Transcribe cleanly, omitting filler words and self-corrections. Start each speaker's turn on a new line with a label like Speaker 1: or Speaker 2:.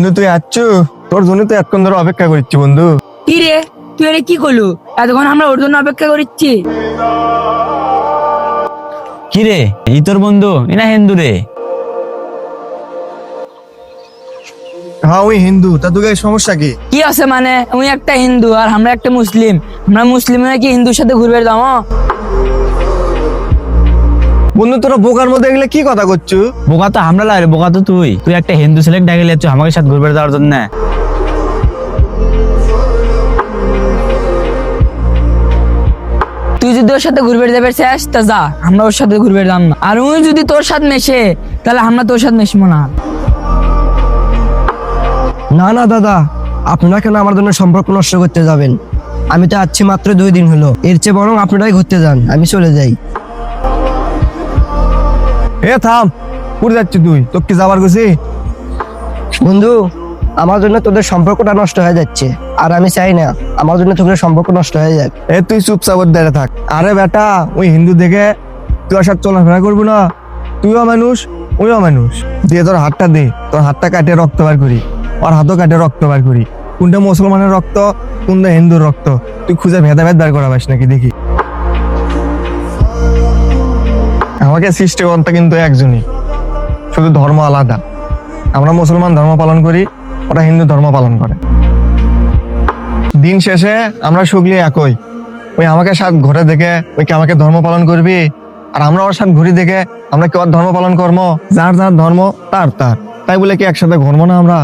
Speaker 1: বন্ধু তুই আসছো? তোর জন্য তো এতক্ষণ ধরে অপেক্ষা করছি বন্ধু।
Speaker 2: কি রে, তুই এটা কি করলু? এতক্ষণ আমরা ওর জন্য অপেক্ষা করছি।
Speaker 3: কি রে, এই তোর বন্ধু না হিন্দু রে?
Speaker 1: হ্যাঁ ওই হিন্দু। তা তোকে সমস্যা কি?
Speaker 2: কি আছে মানে, উনি একটা হিন্দু আর আমরা একটা মুসলিম। আমরা মুসলিম নাকি হিন্দুর সাথে ঘুরবে যাবো?
Speaker 1: বন্ধু তোরা বোকার মধ্যে এগুলো কি কথা করছো?
Speaker 3: বোকা তো আমরা লাগে, বোকা তো তুই। তুই একটা হিন্দু ছেলে ডাকে যাচ্ছ আমাকে সাথে ঘুরবে যাওয়ার জন্য।
Speaker 2: তুই যদি ওর সাথে ঘুরবে যাবে চাস তা যা, আমরা ওর সাথে ঘুরবে যাম না। আর উনি যদি তোর সাথে মেশে তাহলে আমরা তোর সাথে মেশবো না।
Speaker 4: না না দাদা, আপনারা কেন আমার জন্য সম্পর্ক নষ্ট করতে যাবেন? আমি তো আসছি মাত্র 2 দিন হলো। এর চেয়ে বরং আপনারাই ঘুরতে যান, আমি চলে যাই।
Speaker 1: এ থাম, পুরে যাচ্ছি তুই? তোর কি যাবার গেছি?
Speaker 4: বন্ধু, আমার জন্য তোদের সম্পর্কটা নষ্ট হয়ে যাচ্ছে, আর আমি চাই না আমার জন্য তোদের সম্পর্ক নষ্ট হয়ে যাক।
Speaker 1: এ তুই চুপচাপ ওর দাঁড়িয়ে থাক। আরে বেটা, ওই হিন্দু দেখে তুই ওর সাথে চলাফেরা করবি না? তুইও মানুষ, ওইও মানুষ। দিয়ে তোর হাতটা দে, তোর হাতটা কাটিয়ে রক্ত বার করি, ওর হাতও কাটিয়ে রক্ত বার করি। কোনটা মুসলমানের রক্ত, কোনটা হিন্দুর রক্ত, তুই খুঁজে ভেদাভেদ বার করা পাস নাকি দেখি। আমাকে সৃষ্টিকর্তা কিন্তু একজনই, শুধু ধর্ম আলাদা। আমরা মুসলমান ধর্ম পালন করি, ওরা হিন্দু ধর্ম পালন করে। দিন শেষে আমরা সুগলি একই। ওই আমাকে সাথে ঘরে দেখে ওই কি আমাকে ধর্ম পালন করবি, আর আমরা ওর সাথে ঘুরি দেখে আমরা কি ওর ধর্ম পালন করবো? যার যার ধর্ম তার তার, তাই বলে কি একসাথে ঘুরবো না আমরা?